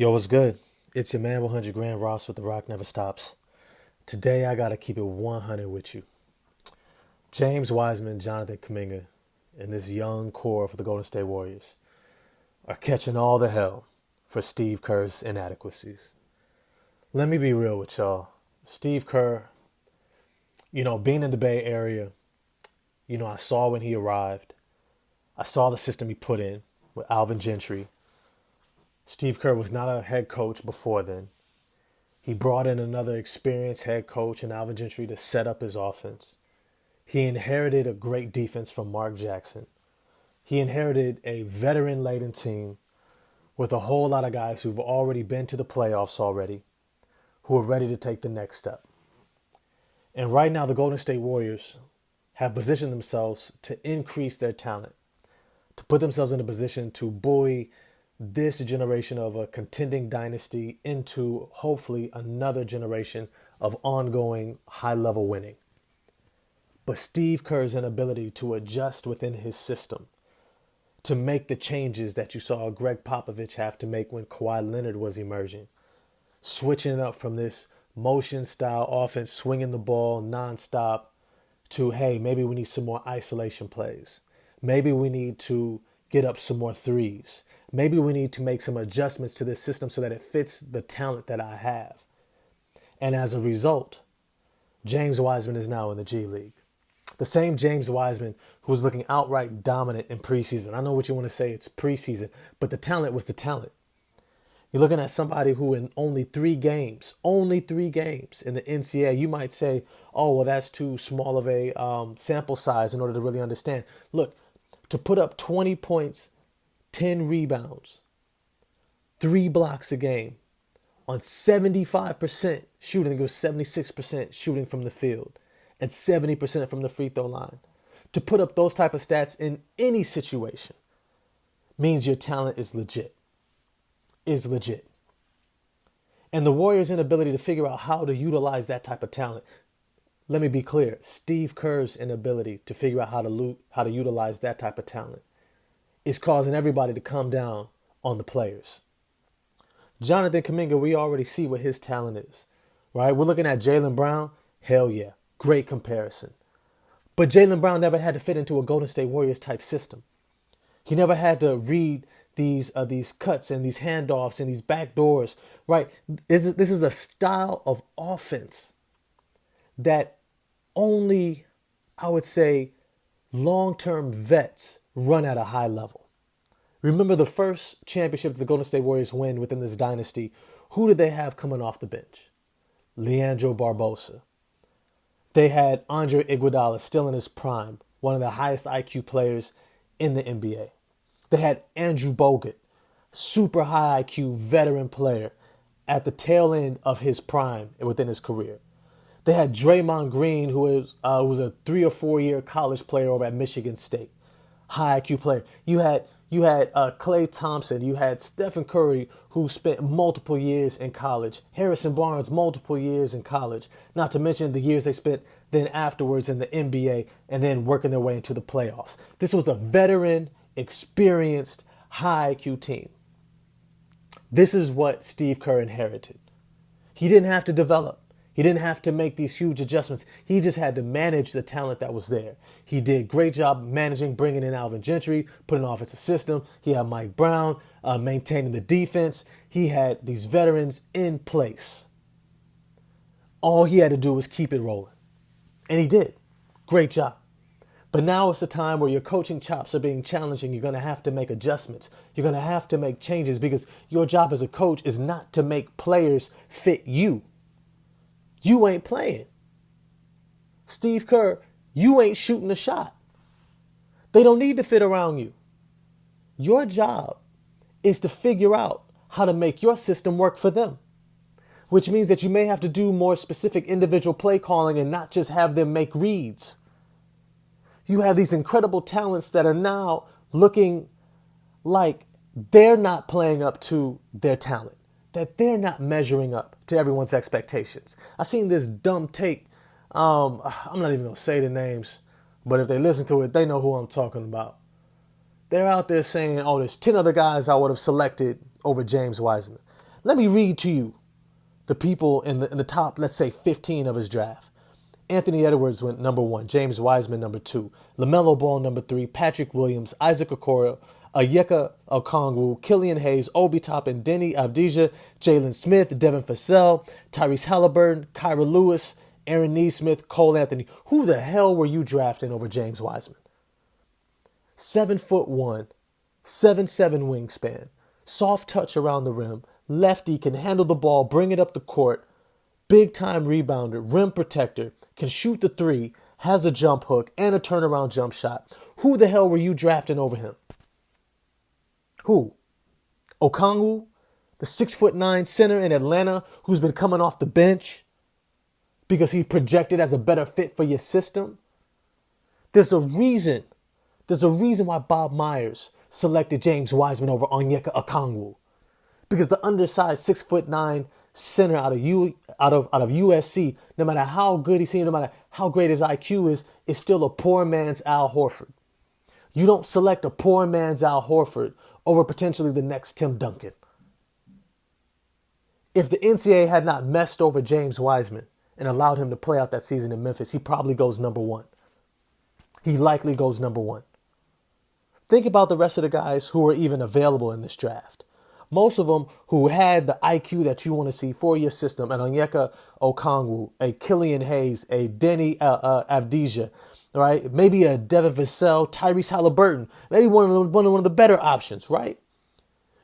Yo, what's good? It's your man 100 Grand Ross with The Rock Never Stops. Today I gotta keep it 100 with you. James Wiseman, Jonathan Kuminga, and this young core for the Golden State Warriors are catching all the hell for Steve Kerr's inadequacies. Let me be real with y'all. Steve Kerr, being in the Bay Area, I saw when he arrived. I saw the system he put in with Alvin Gentry. Steve Kerr was not a head coach before then. He brought in another experienced head coach in Alvin Gentry to set up his offense. He inherited a great defense from Mark Jackson. He inherited a veteran-laden team with a whole lot of guys who've already been to the playoffs already, who are ready to take the next step. And right now, the Golden State Warriors have positioned themselves to increase their talent, to put themselves in a position to buoy this generation of a contending dynasty into hopefully another generation of ongoing high-level winning. But Steve Kerr's inability to adjust within his system, to make the changes that you saw Greg Popovich have to make when Kawhi Leonard was emerging, switching up from this motion-style offense, swinging the ball nonstop, to, hey, maybe we need some more isolation plays. Maybe we need to get up some more threes. Maybe we need to make some adjustments to this system so that it fits the talent that I have. And as a result, James Wiseman is now in the G League. The same James Wiseman who was looking outright dominant in preseason. I know what you want to say, it's preseason, but the talent was the talent. You're looking at somebody who in only three games in the NCAA, you might say, oh, well, that's too small of a sample size in order to really understand. Look, to put up 20 points, 10 rebounds, 3 blocks a game on 75% shooting, I think it was 76% shooting from the field and 70% from the free throw line. To put up those type of stats in any situation means your talent is legit. And the Warriors' inability to figure out how to utilize that type of talent. Let me be clear. Steve Kerr's inability to figure out how to utilize that type of talent is causing everybody to come down on the players. Jonathan Kuminga, we already see what his talent is, right? We're looking at Jaylen Brown. Hell yeah. Great comparison. But Jaylen Brown never had to fit into a Golden State Warriors type system. He never had to read these cuts and these handoffs and these back doors, right? This is a style of offense that only, I would say, long-term vets run at a high level. Remember the first championship the Golden State Warriors win within this dynasty. Who did they have coming off the bench? Leandro Barbosa. They had Andre Iguodala still in his prime, one of the highest IQ players in the NBA. They had Andrew Bogut, super high IQ veteran player at the tail end of his prime within his career. They had Draymond Green, who was a 3 or 4 year college player over at Michigan State, high IQ player. You had Klay Thompson. You had Stephen Curry, who spent multiple years in college. Harrison Barnes, multiple years in college. Not to mention the years they spent then afterwards in the NBA and then working their way into the playoffs. This was a veteran, experienced, high IQ team. This is what Steve Kerr inherited. He didn't have to develop. He didn't have to make these huge adjustments. He just had to manage the talent that was there. He did a great job managing, bringing in Alvin Gentry, putting an offensive system. He had Mike Brown, maintaining the defense. He had these veterans in place. All he had to do was keep it rolling. And he did. Great job. But now it's the time where your coaching chops are being challenged and you're going to have to make adjustments. You're going to have to make changes because your job as a coach is not to make players fit you. You ain't playing. Steve Kerr, you ain't shooting a shot. They don't need to fit around you. Your job is to figure out how to make your system work for them, which means that you may have to do more specific individual play calling and not just have them make reads. You have these incredible talents that are now looking like they're not playing up to their talent, that they're not measuring up to everyone's expectations. I seen this dumb take. I'm not even going to say the names, but if they listen to it, they know who I'm talking about. They're out there saying, oh, there's 10 other guys I would have selected over James Wiseman. Let me read to you the people in the top, let's say 15 of his draft. Anthony Edwards went number 1, James Wiseman number 2, LaMelo Ball number 3, Patrick Williams, Isaac Okoro, Onyeka Okongwu, Killian Hayes, Obi Toppin, Denny Avdija, Jalen Smith, Devin Vassell, Tyrese Halliburton, Kyra Lewis, Aaron Neesmith, Cole Anthony. Who the hell were you drafting over James Wiseman? 7'1", 7'7" wingspan, soft touch around the rim, lefty, can handle the ball, bring it up the court, big time rebounder, rim protector, can shoot the three, has a jump hook and a turnaround jump shot. Who the hell were you drafting over him? Who? Okongwu, the 6'9" center in Atlanta who's been coming off the bench because he projected as a better fit for your system? There's a reason why Bob Myers selected James Wiseman over Onyeka Okongwu. Because the undersized 6'9" center out of USC, no matter how good he seems, no matter how great his IQ is still a poor man's Al Horford. You don't select a poor man's Al Horford over potentially the next Tim Duncan. If the NCAA had not messed over James Wiseman and allowed him to play out that season in Memphis, he probably goes number 1. He likely goes number 1. Think about the rest of the guys who are even available in this draft. Most of them who had the IQ that you want to see for your system, an Onyeka Okongwu, a Killian Hayes, a Denny Avdija, right? Maybe a Devin Vassell, Tyrese Halliburton, maybe one of the better options, right?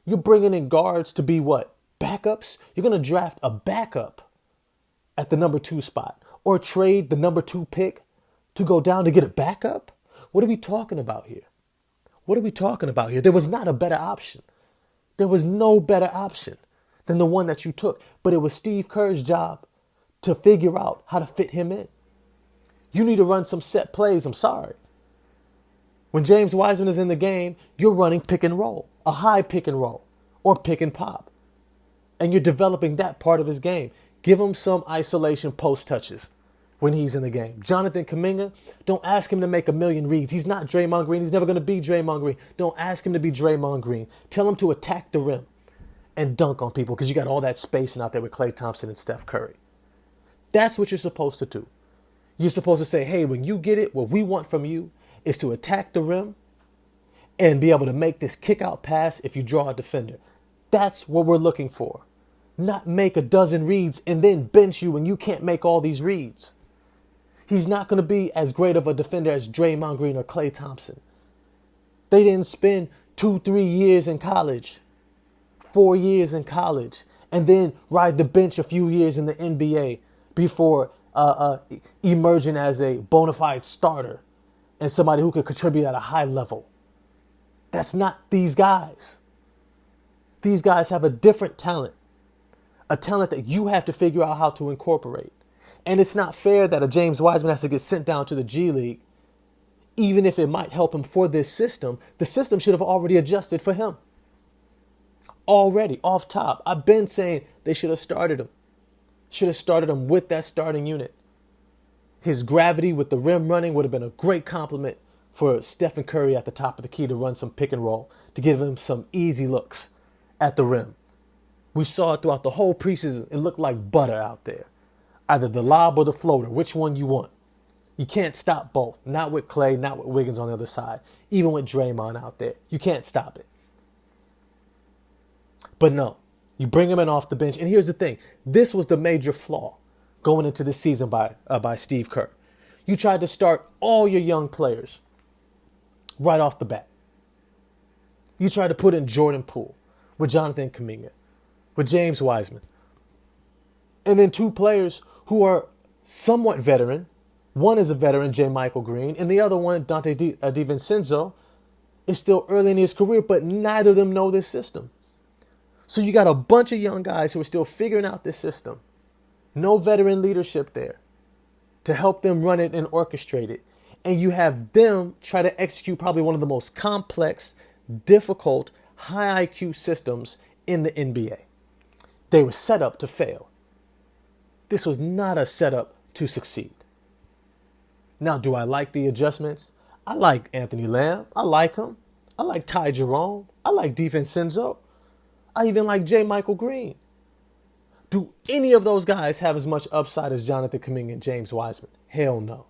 You're bringing in guards to be what? Backups? You're going to draft a backup at the number 2 spot or trade the number 2 pick to go down to get a backup? What are we talking about here? What are we talking about here? There was not a better option. There was no better option than the one that you took. But it was Steve Kerr's job to figure out how to fit him in. You need to run some set plays. I'm sorry. When James Wiseman is in the game, you're running pick and roll, a high pick and roll or pick and pop. And you're developing that part of his game. Give him some isolation post touches when he's in the game. Jonathan Kuminga, don't ask him to make a million reads. He's not Draymond Green. He's never going to be Draymond Green. Don't ask him to be Draymond Green. Tell him to attack the rim and dunk on people because you got all that spacing out there with Klay Thompson and Steph Curry. That's what you're supposed to do. You're supposed to say, hey, when you get it, what we want from you is to attack the rim and be able to make this kick out pass if you draw a defender. That's what we're looking for. Not make a dozen reads and then bench you when you can't make all these reads. He's not going to be as great of a defender as Draymond Green or Klay Thompson. They didn't spend 2-3 years in college, 4 years in college, and then ride the bench a few years in the NBA before emerging as a bona fide starter and somebody who could contribute at a high level. That's not these guys. These guys have a different talent, a talent that you have to figure out how to incorporate. And it's not fair that a James Wiseman has to get sent down to the G League. Even if it might help him for this system, the system should have already adjusted for him. Already, off top. I've been saying they should have started him. Should have started him with that starting unit. His gravity with the rim running would have been a great compliment for Stephen Curry at the top of the key to run some pick and roll, to give him some easy looks at the rim. We saw it throughout the whole preseason. It looked like butter out there. Either the lob or the floater, which one you want. You can't stop both. Not with Klay, not with Wiggins on the other side. Even with Draymond out there. You can't stop it. But no, you bring him in off the bench. And here's the thing. This was the major flaw going into this season by Steve Kerr. You tried to start all your young players right off the bat. You tried to put in Jordan Poole with Jonathan Kuminga, with James Wiseman. And then 2 players who are somewhat veteran. One is a veteran, J. Michael Green, and the other one, Dante DiVincenzo, is still early in his career, but neither of them know this system. So you got a bunch of young guys who are still figuring out this system. No veteran leadership there to help them run it and orchestrate it. And you have them try to execute probably one of the most complex, difficult, high IQ systems in the NBA. They were set up to fail. This was not a setup to succeed. Now, do I like the adjustments? I like Anthony Lamb. I like him. I like Ty Jerome. I like DiVincenzo. I even like J. Michael Green. Do any of those guys have as much upside as Jonathan Kuminga and James Wiseman? Hell no.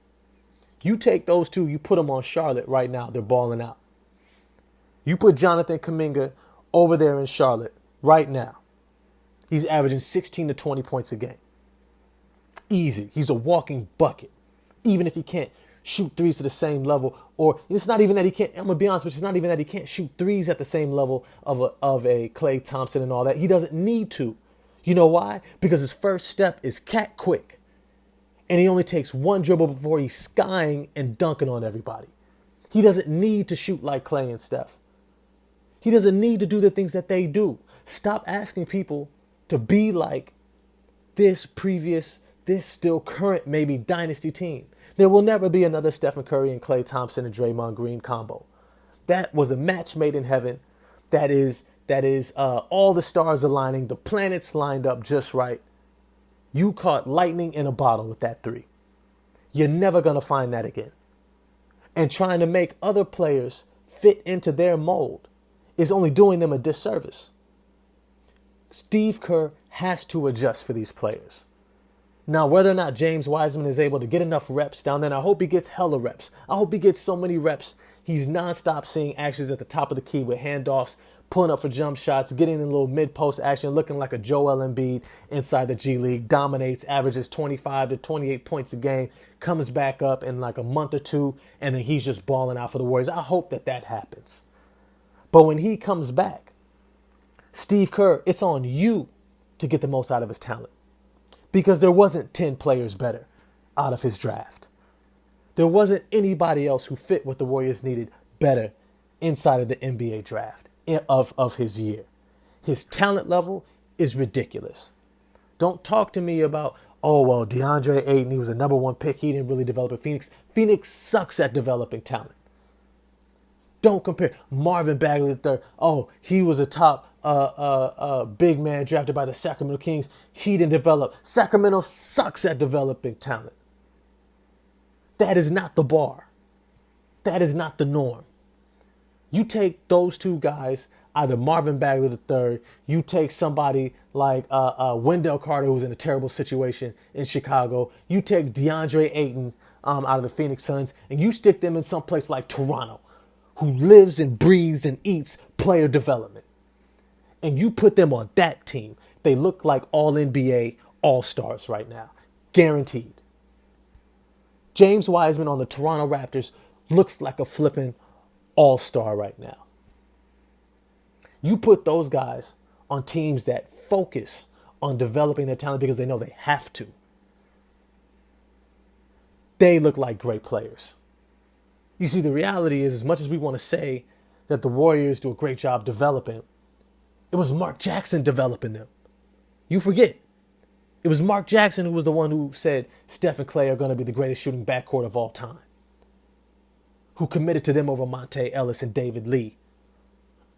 You take those two, you put them on Charlotte right now, they're balling out. You put Jonathan Kuminga over there in Charlotte right now. He's averaging 16 to 20 points a game. Easy. He's a walking bucket. Even if he can't shoot threes to the same level, or it's not even that he can't, I'm going to be honest with you, it's not even that he can't shoot threes at the same level of a Klay Thompson and all that. He doesn't need to. You know why? Because his first step is cat quick. And he only takes one dribble before he's skying and dunking on everybody. He doesn't need to shoot like Klay and Steph. He doesn't need to do the things that they do. Stop asking people to be like this still current, maybe dynasty team. There will never be another Stephen Curry and Klay Thompson and Draymond Green combo. That was a match made in heaven. That is all the stars aligning, the planets lined up just right. You caught lightning in a bottle with that three. You're never going to find that again. And trying to make other players fit into their mold is only doing them a disservice. Steve Kerr has to adjust for these players. Now, whether or not James Wiseman is able to get enough reps down there, and I hope he gets hella reps. I hope he gets so many reps. He's nonstop seeing actions at the top of the key with handoffs, pulling up for jump shots, getting in a little mid-post action, looking like a Joel Embiid inside the G League, dominates, averages 25 to 28 points a game, comes back up in like a month or two, and then he's just balling out for the Warriors. I hope that happens. But when he comes back, Steve Kerr, it's on you to get the most out of his talent. Because there wasn't 10 players better out of his draft. There wasn't anybody else who fit what the Warriors needed better inside of the NBA draft of his year. His talent level is ridiculous. Don't talk to me about, oh, well, DeAndre Ayton, he was a number one pick. He didn't really develop in Phoenix. Phoenix sucks at developing talent. Don't compare Marvin Bagley III. Oh, he was a top big man drafted by the Sacramento Kings. He didn't develop. Sacramento sucks at developing talent. That is not the bar. That is not the norm. You take those two guys, either Marvin Bagley III, you take somebody like Wendell Carter, who's in a terrible situation in Chicago. You take DeAndre Ayton out of the Phoenix Suns, and you stick them in some place like Toronto, who lives and breathes and eats player development. And you put them on that team, they look like all NBA all-stars right now. Guaranteed. James Wiseman on the Toronto Raptors looks like a flipping all-star right now. You put those guys on teams that focus on developing their talent because they know they have to. They look like great players. You see, the reality is, as much as we want to say that the Warriors do a great job developing, it was Mark Jackson developing them. You forget. It was Mark Jackson who was the one who said Steph and Klay are going to be the greatest shooting backcourt of all time. Who committed to them over Monte Ellis and David Lee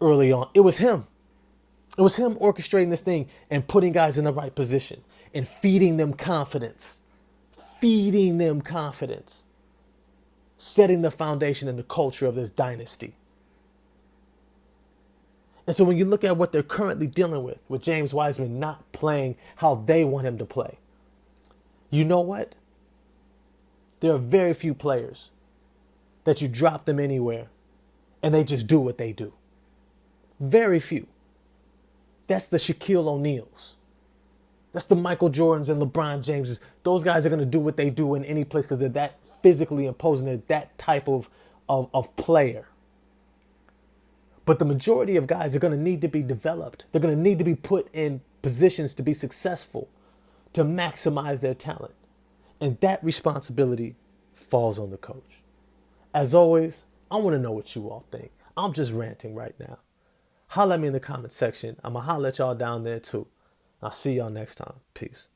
early on. It was him. It was him orchestrating this thing and putting guys in the right position and feeding them confidence. Feeding them confidence. Setting the foundation and the culture of this dynasty. And so when you look at what they're currently dealing with James Wiseman not playing how they want him to play, you know what? There are very few players that you drop them anywhere and they just do what they do. Very few. That's the Shaquille O'Neals. That's the Michael Jordans and LeBron Jameses. Those guys are going to do what they do in any place because they're that physically imposing. They're that type of player. But the majority of guys are going to need to be developed. They're going to need to be put in positions to be successful, to maximize their talent. And that responsibility falls on the coach. As always, I want to know what you all think. I'm just ranting right now. Holla at me in the comment section. I'm going to holla at y'all down there too. I'll see y'all next time. Peace.